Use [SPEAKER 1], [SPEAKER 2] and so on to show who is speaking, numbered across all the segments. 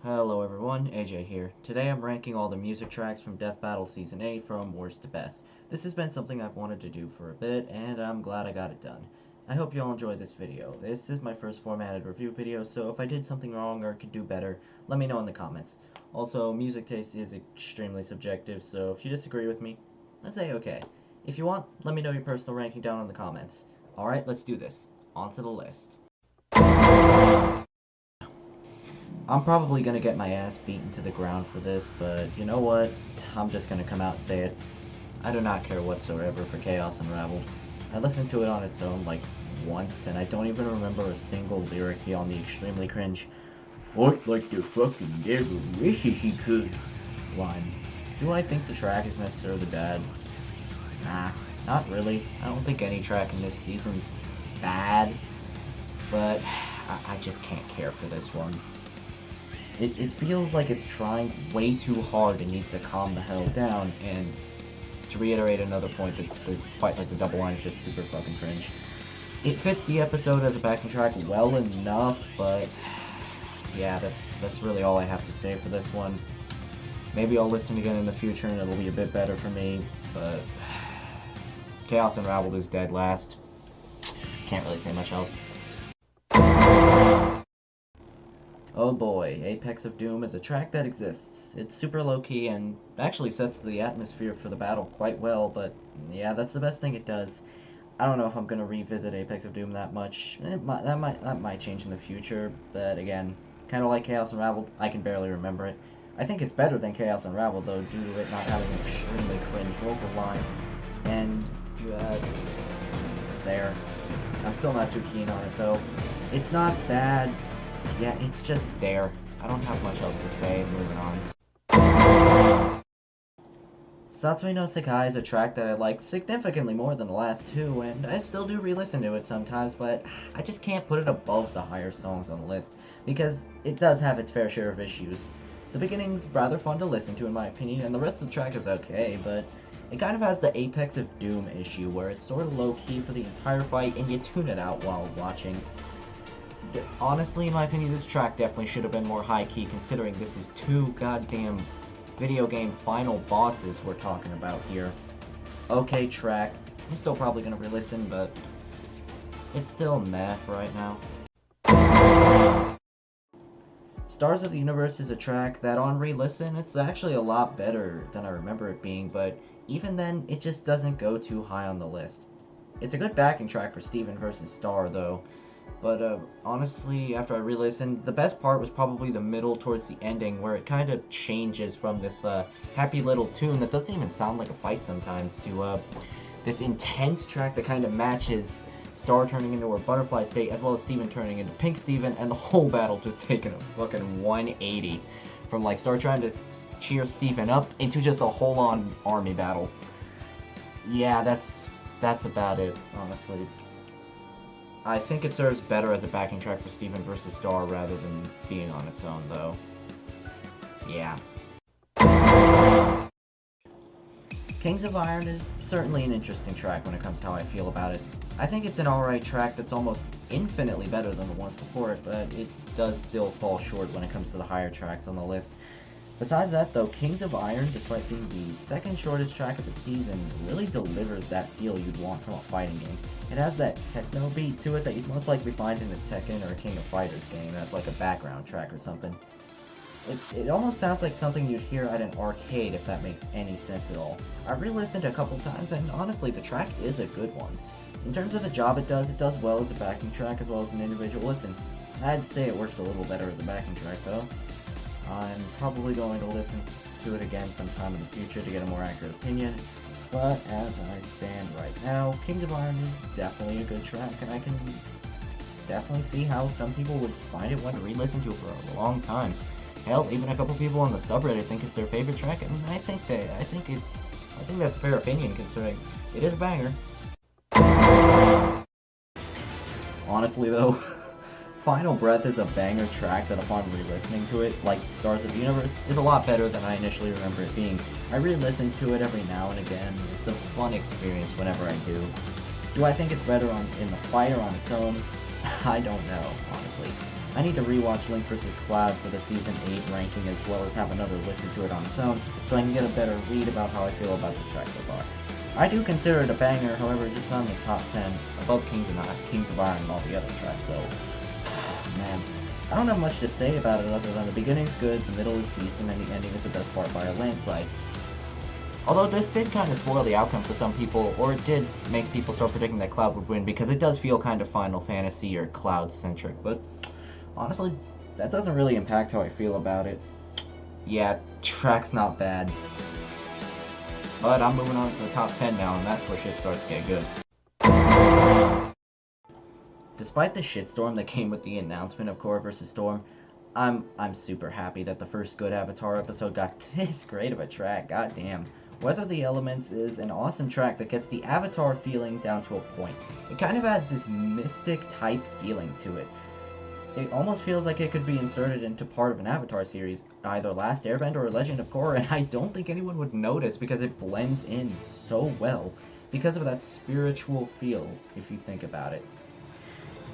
[SPEAKER 1] Hello everyone, AJ here. Today I'm ranking all the music tracks from Death Battle Season 8 from worst to best. This has been something I've wanted to do for a bit, and I'm glad I got it done. I hope you all enjoyed this video. This is my first formatted review video, so if I did something wrong or could do better, let me know in the comments. Also, music taste is extremely subjective, so if you disagree with me, that's A-okay. If you want, let me know your personal ranking down in the comments. Alright, let's do this. On to the list. I'm probably gonna get my ass beaten to the ground for this, but you know what? I'm just gonna come out and say it. I do not care whatsoever for Chaos Unraveled. I listened to it on its own like once, and I don't even remember a single lyric beyond the extremely cringe "Fought like the fucking devil wishes he could" line. Do I think the track is necessarily bad? Nah, not really. I don't think any track in this season's bad, but I just can't care for this one. It feels like it's trying way too hard and needs to calm the hell down, and to reiterate another point, the fight like the double line is just super fucking cringe. It fits the episode as a backing track well enough, but yeah, that's really all I have to say for this one. Maybe I'll listen again in the future and it'll be a bit better for me, but Chaos Unraveled is dead last. Can't really say much else. Oh boy, Apex of Doom is a track that exists. It's super low-key and actually sets the atmosphere for the battle quite well, but yeah, that's the best thing it does. I don't know if I'm gonna revisit Apex of Doom that much. That might change in the future, but again, kind of like Chaos Unraveled, I can barely remember it. I think it's better than Chaos Unraveled though, due to it not having an extremely cringe vocal line, and it's there. I'm still not too keen on it though. It's not bad. Yeah, it's just there. I don't have much else to say. Moving on. Satsui no Sekai is a track that I like significantly more than the last two, and I still do re-listen to it sometimes, but I just can't put it above the higher songs on the list, because it does have its fair share of issues. The beginning's rather fun to listen to in my opinion, and the rest of the track is okay, but it kind of has the Apex of Doom issue, where it's sort of low-key for the entire fight, and you tune it out while watching. Honestly, in my opinion, this track definitely should have been more high-key, considering this is two goddamn video game final bosses we're talking about here. Okay track. I'm still probably gonna re-listen, but it's still meh for right now. Stars of the Universe is a track that on re-listen, it's actually a lot better than I remember it being, but even then, it just doesn't go too high on the list. It's a good backing track for Steven vs. Star, though. But honestly, after I re-listened, the best part was probably the middle towards the ending, where it kind of changes from this happy little tune that doesn't even sound like a fight sometimes, to this intense track that kind of matches Star turning into her butterfly state, as well as Steven turning into Pink Steven, and the whole battle just taking a fucking 180. From like Star trying to cheer Steven up into just a whole-on army battle. Yeah, that's about it, honestly. I think it serves better as a backing track for Steven vs. Star rather than being on its own, though. Yeah. Kings of Iron is certainly an interesting track when it comes to how I feel about it. I think it's an alright track that's almost infinitely better than the ones before it, but it does still fall short when it comes to the higher tracks on the list. Besides that, though, Kings of Iron, despite being the second shortest track of the season, really delivers that feel you'd want from a fighting game. It has that techno beat to it that you'd most likely find in a Tekken or a King of Fighters game that's like a background track or something. It almost sounds like something you'd hear at an arcade, if that makes any sense at all. I've re-listened a couple times, and honestly, the track is a good one. In terms of the job it does well as a backing track as well as an individual listen. I'd say it works a little better as a backing track, though. I'm probably going to listen to it again sometime in the future to get a more accurate opinion, but as I stand right now, Kings of Iron is definitely a good track, and I can definitely see how some people would find it one to re-listen to for a long time. Hell, even a couple people on the subreddit think it's their favorite track, and I think that's a fair opinion considering it is a banger. Honestly though, Final Breath is a banger track that upon re-listening to it, like Stars of the Universe, is a lot better than I initially remember it being. I re-listen to it every now and again. It's a fun experience whenever I do. Do I think it's better in the fight or on its own? I don't know, honestly. I need to rewatch Link vs. Cloud for the Season 8 ranking as well as have another listen to it on its own so I can get a better read about how I feel about this track so far. I do consider it a banger, however, just not in the top 10, above Kings of Iron and all the other tracks, though. Man, I don't have much to say about it other than the beginning's good, the middle is decent, and the ending is the best part by a landslide. Although this did kind of spoil the outcome for some people, or it did make people start predicting that Cloud would win, because it does feel kind of Final Fantasy or Cloud-centric, but honestly, that doesn't really impact how I feel about it. Yeah, track's not bad. But I'm moving on to the top 10 now, and that's where shit starts to get good. Despite the shitstorm that came with the announcement of Korra vs. Storm, I'm super happy that the first good Avatar episode got this great of a track, goddamn. Weather the Elements is an awesome track that gets the Avatar feeling down to a point. It kind of has this mystic type feeling to it. It almost feels like it could be inserted into part of an Avatar series, either Last Airbender or Legend of Korra, and I don't think anyone would notice because it blends in so well because of that spiritual feel, if you think about it.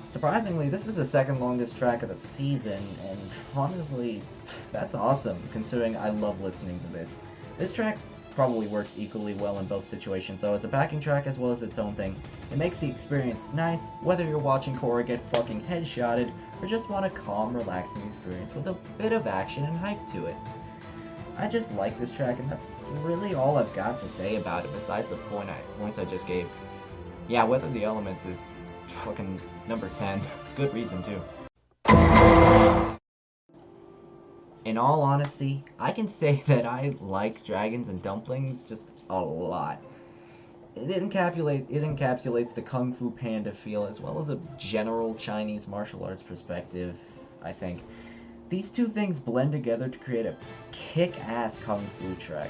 [SPEAKER 1] Surprisingly, this is the second longest track of the season, and honestly, that's awesome, considering I love listening to this. This track probably works equally well in both situations, so as a backing track as well as its own thing, it makes the experience nice, whether you're watching Korra get fucking headshotted, or just want a calm, relaxing experience with a bit of action and hype to it. I just like this track, and that's really all I've got to say about it besides the points I just gave. Yeah, Weather the Elements is fucking number 10. Good reason, too. In all honesty, I can say that I like Dragons and Dumplings just a lot. It encapsulates the Kung Fu Panda feel as well as a general Chinese martial arts perspective, I think. These two things blend together to create a kick-ass Kung Fu track.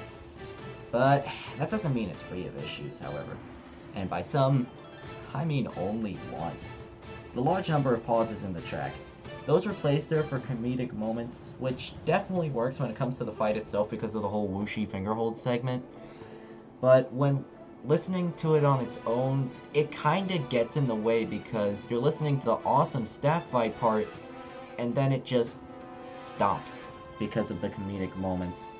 [SPEAKER 1] But that doesn't mean it's free of issues, however. And by some, I mean only one. The large number of pauses in the track. Those were placed there for comedic moments, which definitely works when it comes to the fight itself because of the whole whooshy fingerhold segment. But when listening to it on its own, it kinda gets in the way because you're listening to the awesome staff fight part, and then it just stops because of the comedic moments.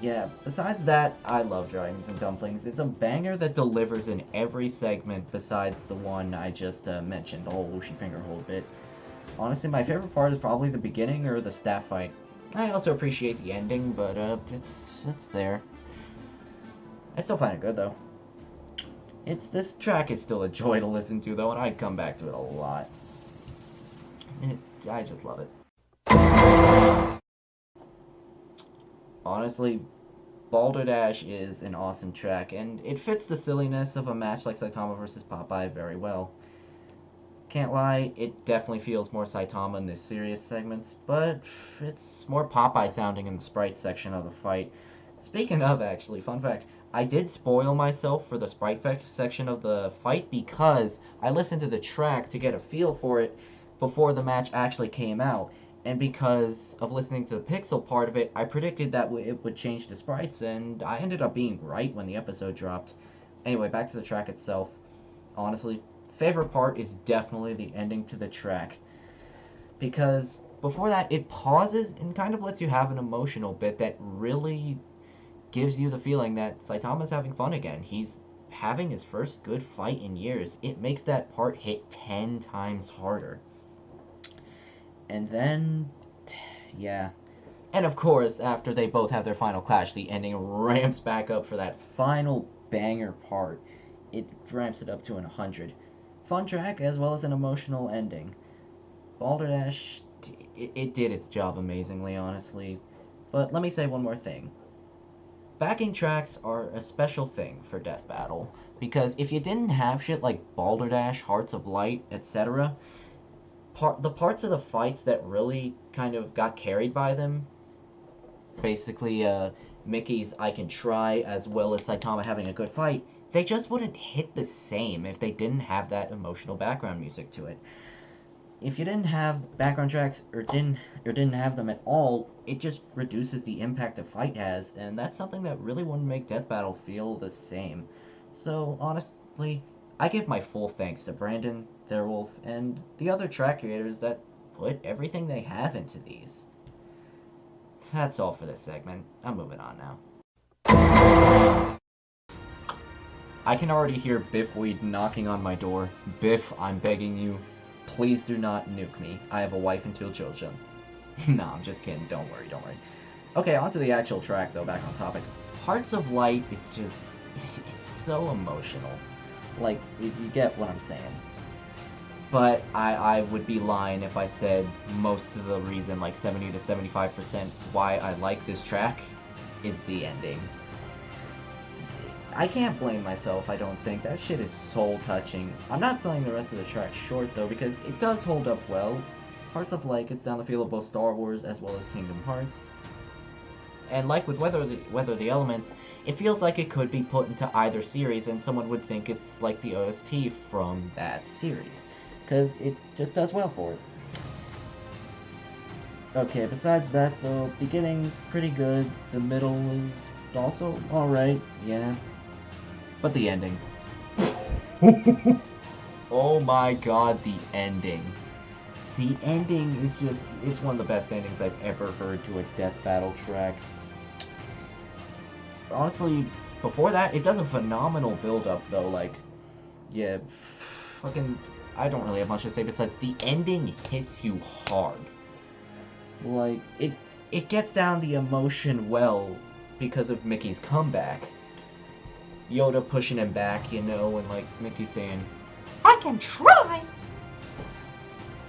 [SPEAKER 1] Yeah, besides that, I love Dragons and Dumplings. It's a banger that delivers in every segment besides the one I just mentioned, the whole whooshy fingerhold bit. Honestly, my favorite part is probably the beginning or the staff fight. I also appreciate the ending, but it's there. I still find it good, though. This track is still a joy to listen to, though, and I'd come back to it a lot. I just love it. Honestly, Balderdash is an awesome track, and it fits the silliness of a match like Saitama vs. Popeye very well. Can't lie, it definitely feels more Saitama in the serious segments, but it's more Popeye sounding in the sprite section of the fight. Speaking of, actually, fun fact, I did spoil myself for the sprite section of the fight because I listened to the track to get a feel for it before the match actually came out. And because of listening to the pixel part of it, I predicted that it would change to sprites, and I ended up being right when the episode dropped. Anyway, back to the track itself. Honestly, favorite part is definitely the ending to the track. Because before that, it pauses and kind of lets you have an emotional bit that really gives you the feeling that Saitama's having fun again. He's having his first good fight in years. It makes that part hit 10 times harder. And then, yeah. And of course, after they both have their final clash, the ending ramps back up for that final banger part. It ramps it up to 100. Fun track as well as an emotional ending. Balderdash, it did its job amazingly, honestly. But let me say one more thing. Backing tracks are a special thing for Death Battle, because if you didn't have shit like Balderdash, Hearts of Light, etc., the parts of the fights that really kind of got carried by them, basically Mickey's I Can Try as well as Saitama having a good fight, they just wouldn't hit the same if they didn't have that emotional background music to it. If you didn't have background tracks or didn't have them at all, it just reduces the impact a fight has, and that's something that really wouldn't make Death Battle feel the same. So honestly, I give my full thanks to Brandon, Theirwolf, and the other track creators that put everything they have into these. That's all for this segment. I'm moving on now. I can already hear Biffweed knocking on my door. Biff, I'm begging you, please do not nuke me. I have a wife and 2 children. No, I'm just kidding. Don't worry, don't worry. Okay, on to the actual track, though, back on topic. Hearts of Light is just... it's so emotional. Like, you get what I'm saying. But I would be lying if I said most of the reason, like 70 to 75% why I like this track is the ending. I can't blame myself, I don't think. That shit is soul-touching. I'm not selling the rest of the track short, though, because it does hold up well. Hearts of Light gets down the feel of both Star Wars as well as Kingdom Hearts. And like with Weather the Elements, it feels like it could be put into either series, and someone would think it's like the OST from that series. Because it just does well for it. Okay, besides that, the beginning's pretty good. The middle is also alright, yeah. But the ending. Oh my god, the ending. The ending is just, it's one of the best endings I've ever heard to a death battle track. Honestly, before that, it does a phenomenal build-up, though, like, yeah, fucking, I don't really have much to say besides the ending hits you hard. Like, it gets down the emotion well because of Mickey's comeback. Yoda pushing him back, you know, and, like, Mickey saying, I can try!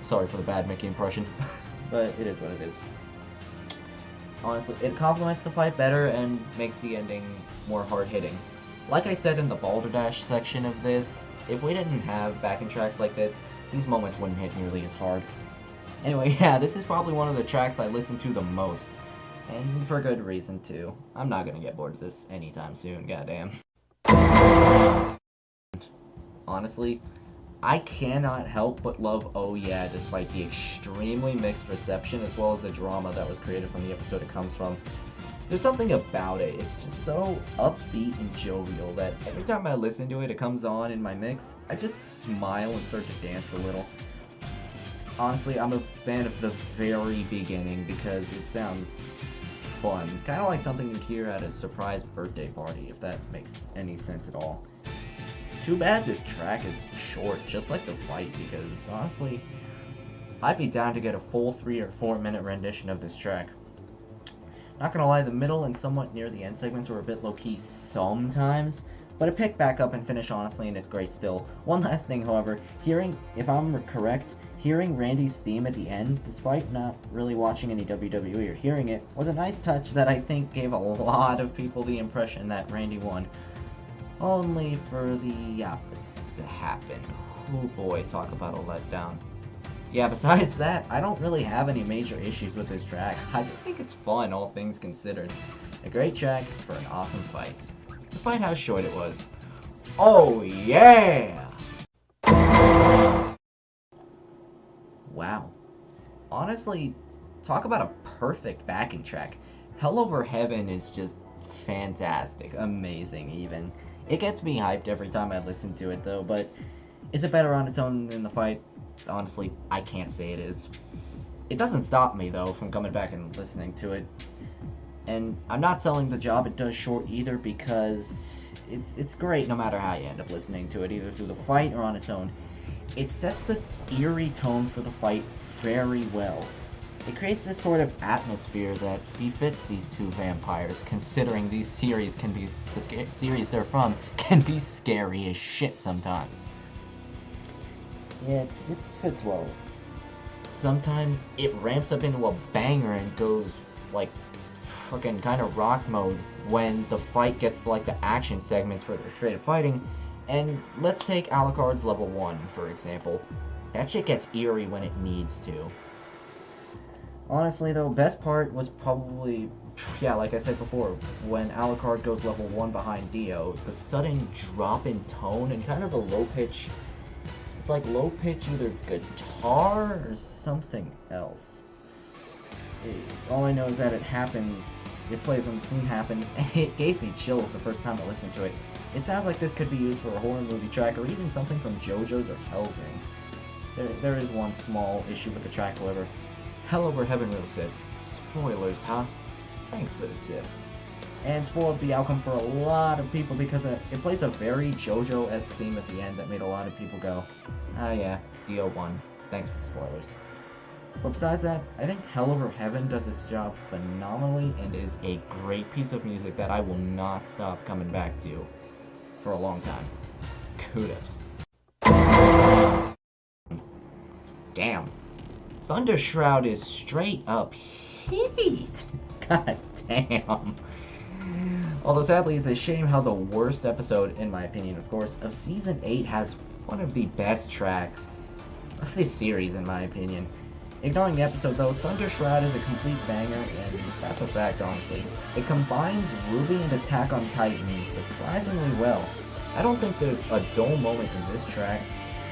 [SPEAKER 1] Sorry for the bad Mickey impression, but it is what it is. Honestly, it complements the fight better and makes the ending more hard-hitting. Like I said in the Balderdash section of this, if we didn't have backing tracks like this, these moments wouldn't hit nearly as hard. Anyway, yeah, this is probably one of the tracks I listen to the most. And for good reason, too. I'm not gonna get bored of this anytime soon, goddamn. Honestly, I cannot help but love Oh Yeah, despite the extremely mixed reception as well as the drama that was created from the episode it comes from. There's something about it, it's just so upbeat and jovial that every time I listen to it, it comes on in my mix, I just smile and start to dance a little. Honestly, I'm a fan of the very beginning because it sounds fun. Kind of like something you'd hear at a surprise birthday party, if that makes any sense at all. Too bad this track is short, just like the fight, because honestly, I'd be down to get a full 3 or 4 minute rendition of this track. Not gonna lie, the middle and somewhat near the end segments were a bit low-key sometimes, but it picked back up and finished honestly, and it's great still. One last thing, however, if I'm correct, hearing Randy's theme at the end, despite not really watching any WWE or hearing it, was a nice touch that I think gave a lot of people the impression that Randy won. Only for the opposite to happen. Oh boy, talk about a letdown. Yeah, besides that, I don't really have any major issues with this track. I just think it's fun, all things considered. A great track for an awesome fight, despite how short it was. Oh yeah! Wow. Honestly, talk about a perfect backing track. Hell Over Heaven is just fantastic, amazing even. It gets me hyped every time I listen to it though, but is it better on its own in the fight? Honestly, I can't say it is. It doesn't stop me though from coming back and listening to it. And I'm not selling the job it does short either because it's great no matter how you end up listening to it, either through the fight or on its own. It sets the eerie tone for the fight very well. It creates this sort of atmosphere that befits these two vampires, considering these series the series they're from can be scary as shit sometimes. Yeah, it fits well. Sometimes it ramps up into a banger and goes, like, fucking kind of rock mode when the fight gets to, like, the action segments for the straight up fighting. And let's take Alucard's level 1, for example. That shit gets eerie when it needs to. Honestly though, best part was probably, yeah, like I said before, when Alucard goes level 1 behind Dio, the sudden drop in tone and kind of a low pitch, it's like low pitch either guitar or something else. All I know is that it happens, it plays when the scene happens, and it gave me chills the first time I listened to it. It sounds like this could be used for a horror movie track or even something from JoJo's or Hellsing. There is one small issue with the track, however. Hell Over Heaven really said, spoilers, huh? Thanks for the tip. And spoiled the outcome for a lot of people because it plays a very JoJo-esque theme at the end that made a lot of people go, ah yeah, Dio won. Thanks for the spoilers. But besides that, I think Hell Over Heaven does its job phenomenally and is a great piece of music that I will not stop coming back to for a long time. Kudos. Damn. Thunder Shroud is straight up heat. God damn. Although sadly, it's a shame how the worst episode, in my opinion, of course, of Season 8 has one of the best tracks of this series, in my opinion. Ignoring the episode, though, Thunder Shroud is a complete banger, and that's a fact, honestly. It combines Ruby and Attack on Titan surprisingly well. I don't think there's a dull moment in this track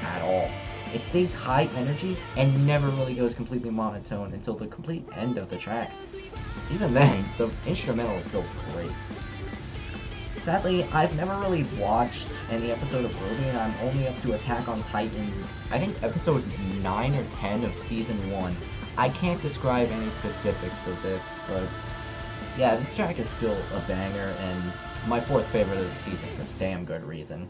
[SPEAKER 1] at all. It stays high energy and never really goes completely monotone until the complete end of the track. Even then, the instrumental is still great. Sadly, I've never really watched any episode of Ruby, and I'm only up to Attack on Titan, I think episode 9 or 10 of Season 1. I can't describe any specifics of this, but yeah, this track is still a banger, and my 4th favorite of the season for damn good reason.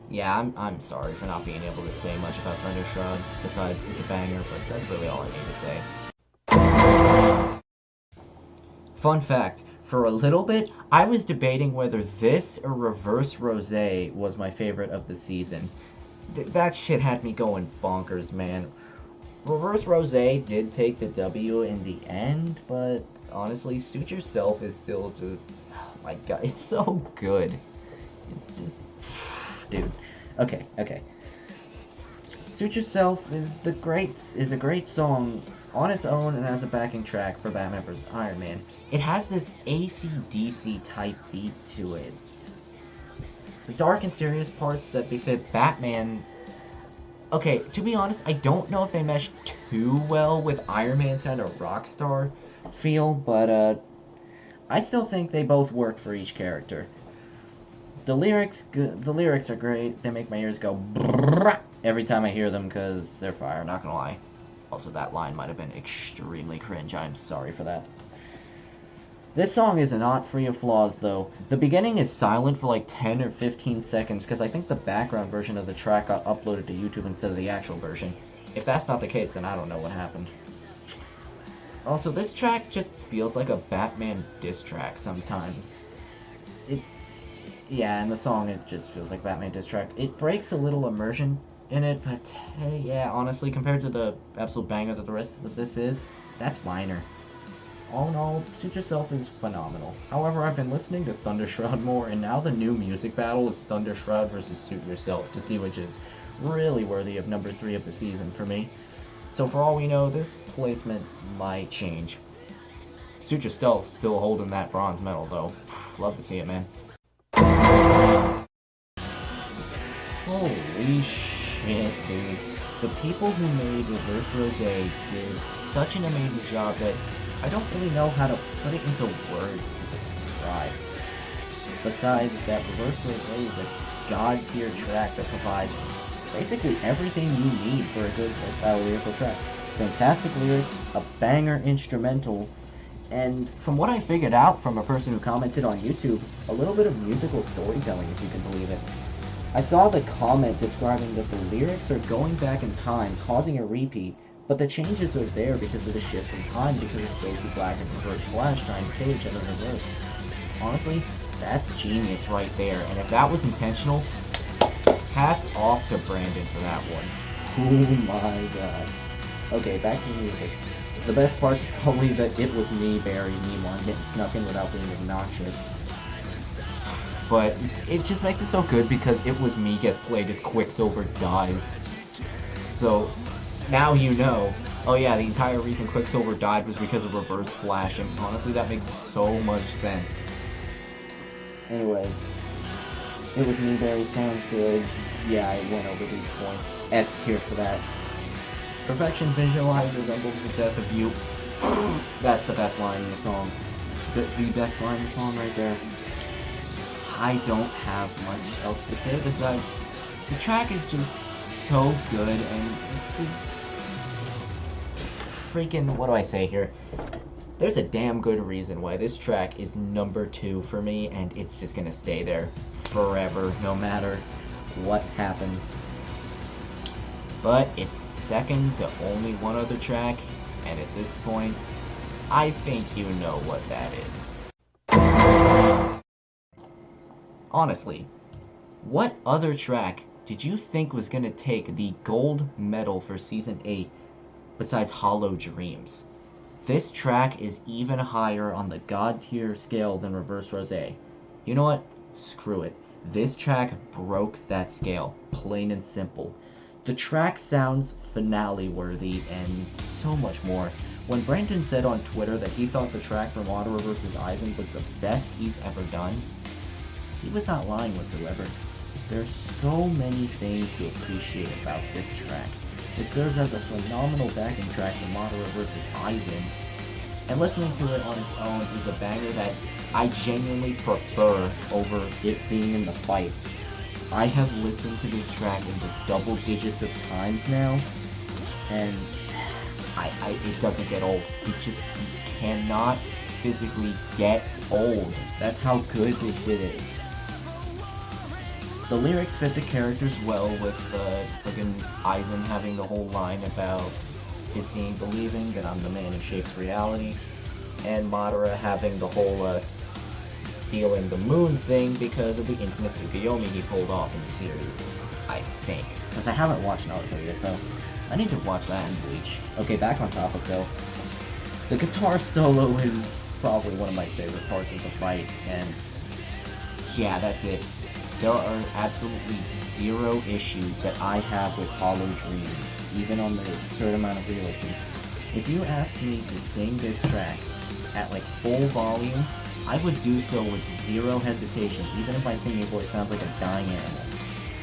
[SPEAKER 1] Yeah, I'm sorry for not being able to say much about Thunder Shroud, besides it's a banger, but that's really all I need to say. Fun fact, for a little bit, I was debating whether this or Reverse Rosé was my favorite of the season. That shit had me going bonkers, man. Reverse Rosé did take the W in the end, but honestly, Suit Yourself is still just, oh my god, it's so good. It's just, dude. Okay. Suit Yourself is a great song on its own and as a backing track for Batman vs. Iron Man. It has this AC/DC type beat to it. The dark and serious parts that befit Batman. Okay, to be honest, I don't know if they mesh too well with Iron Man's kind of rock star feel, but I still think they both work for each character. The lyrics are great. They make my ears go brrrr every time I hear them because they're fire, not gonna lie. Also, that line might have been extremely cringe. I'm sorry for that. This song is not free of flaws, though. The beginning is silent for like 10 or 15 seconds because I think the background version of the track got uploaded to YouTube instead of the actual version. If that's not the case, then I don't know what happened. Also, this track just feels like a Batman diss track sometimes. Yeah, in the song it just feels like Batman diss track. It breaks a little immersion in it, but yeah, honestly, compared to the absolute banger that the rest of this is, that's minor. All in all, Suit Yourself is phenomenal. However, I've been listening to Thunder Shroud more, and now the new music battle is Thunder Shroud versus Suit Yourself, to see which is really worthy of number 3 of the season for me. So for all we know, this placement might change. Suit Yourself still holding that bronze medal, though. Love to see it, man. Holy shit, dude. The people who made Reverse Rosé did such an amazing job that I don't really know how to put it into words to describe. Besides that, Reverse Rosé is a god-tier track that provides basically everything you need for a good battle lyrical track. Fantastic lyrics, a banger instrumental, and from what I figured out from a person who commented on YouTube, a little bit of musical storytelling, if you can believe it. I saw the comment describing that the lyrics are going back in time, causing a repeat, but the changes are there because of the shifts in time, because of Goku Black and Reverse Flash trying to kill each other in reverse. Honestly, that's genius right there, and if that was intentional, hats off to Brandon for that one. Oh my god. Okay, back to the music. The best part's probably that it was me, Barry, Nimon, getting snuck in without being obnoxious. But it just makes it so good because It Was Me gets played as Quicksilver dies. So, now you know. Oh yeah, the entire reason Quicksilver died was because of Reverse Flash, and honestly that makes so much sense. Anyway, It Was Me, Barry sounds good. Yeah, I went over these points. S tier for that. Perfection visualized resembles the death of you. That's the best line in the song. The best line in the song right there. I don't have much else to say besides the track is just so good, and it's just freaking, what do I say here? There's a damn good reason why this track is number 2 for me, and it's just gonna stay there forever, no matter what happens. But it's second to only one other track, and at this point, I think you know what that is. Honestly, what other track did you think was gonna take the gold medal for Season 8 besides Hollow Dreams? This track is even higher on the god tier scale than Reverse Rosé. You know what? Screw it. This track broke that scale, plain and simple. The track sounds finale worthy and so much more. When Brandon said on Twitter that he thought the track from Madara vs. Aizen was the best he's ever done, he was not lying whatsoever. There's so many things to appreciate about this track. It serves as a phenomenal backing track for Madara vs. Aizen, and listening to it on its own is a banger that I genuinely prefer over it being in the fight. I have listened to this track in the double digits of times now, and it doesn't get old. It just cannot physically get old. That's how good this shit is. The lyrics fit the characters well, with friggin' Aizen having the whole line about his seeing believing that I'm the man who shapes reality, and Madara having the whole stealing the moon thing because of the infinite Tsukuyomi he pulled off in the series, I think. Because I haven't watched Naruto yet, though. I need to watch that in Bleach. Okay, back on topic, though. The guitar solo is probably one of my favorite parts of the fight, and yeah, that's it. There are absolutely zero issues that I have with Hollow Dreams, even on the absurd amount of re-listens. If you asked me to sing this track at like full volume, I would do so with zero hesitation, even if my singing voice sounds like a dying animal.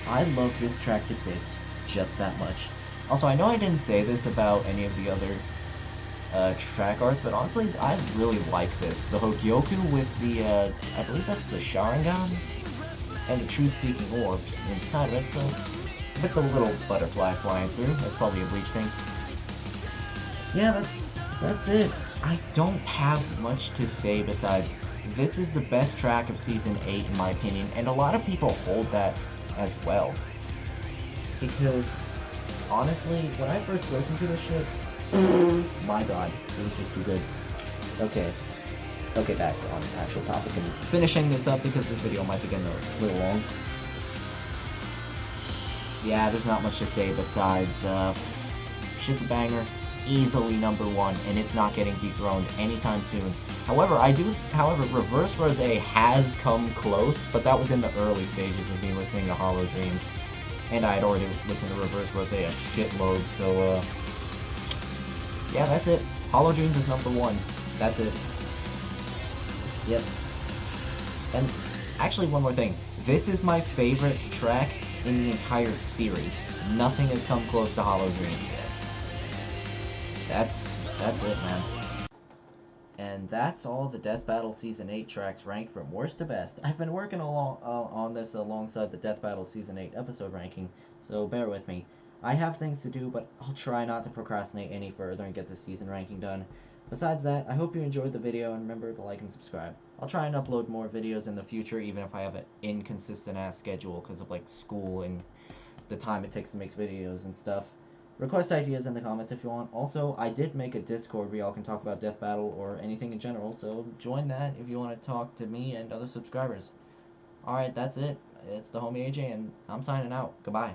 [SPEAKER 1] I love this track to bits just that much. Also, I know I didn't say this about any of the other track arts, but honestly, I really like this. The Hogyoku with the, I believe that's the Sharingan, and the truth-seeking orbs inside of it, so with the little butterfly flying through. That's probably a Bleach thing. Yeah, that's it. I don't have much to say besides this is the best track of Season 8 in my opinion, and a lot of people hold that as well. Because, honestly, when I first listened to this shit, my god, it was just too good. Okay, back on the actual topic and finishing this up because this video might be getting a little long. Yeah, there's not much to say besides, shit's a banger, easily number 1, and it's not getting dethroned anytime soon. However, Reverse Rosé has come close, but that was in the early stages of me listening to Hollow Dreams, and I had already listened to Reverse Rosé a shitload, so, yeah, that's it. Hollow Dreams is number 1. That's it. Yep. And actually, one more thing. This is my favorite track in the entire series. Nothing has come close to Hollow Dreams yet. That's it, man. And that's all the Death Battle Season 8 tracks ranked from worst to best. I've been working on this alongside the Death Battle Season 8 episode ranking, so bear with me. I have things to do, but I'll try not to procrastinate any further and get the season ranking done. Besides that, I hope you enjoyed the video, and remember to like and subscribe. I'll try and upload more videos in the future, even if I have an inconsistent-ass schedule because of, like, school and the time it takes to make videos and stuff. Request ideas in the comments if you want. Also, I did make a Discord where y'all can talk about Death Battle or anything in general, so join that if you want to talk to me and other subscribers. Alright, that's it. It's the homie AJ, and I'm signing out. Goodbye.